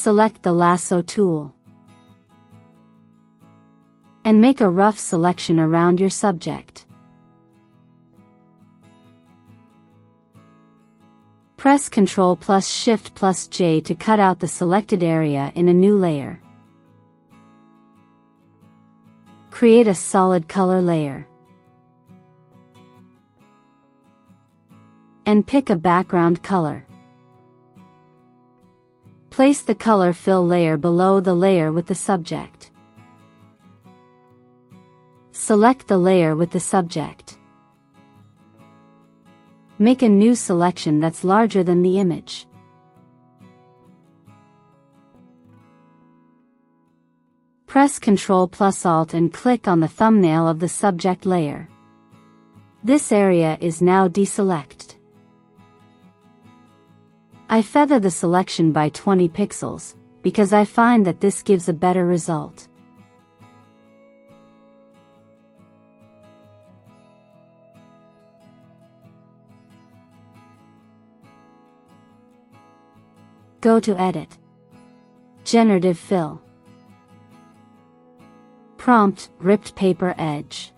Select the lasso tool and make a rough selection around your subject. Press Ctrl plus Shift plus J to cut out the selected area in a new layer. Create a solid color layer. And pick a background color. Place the color fill layer below the layer with the subject. Select the layer with the subject. Make a new selection that's larger than the image. Press Ctrl plus Alt and click on the thumbnail of the subject layer. This area is now deselected. I feather the selection by 20 pixels, because I find that this gives a better result. Go to Edit. Generative Fill. Prompt, ripped paper edge.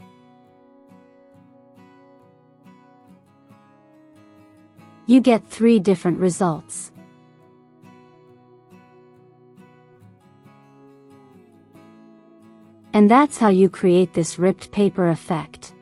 You get 3 different results. And that's how you create this ripped paper effect.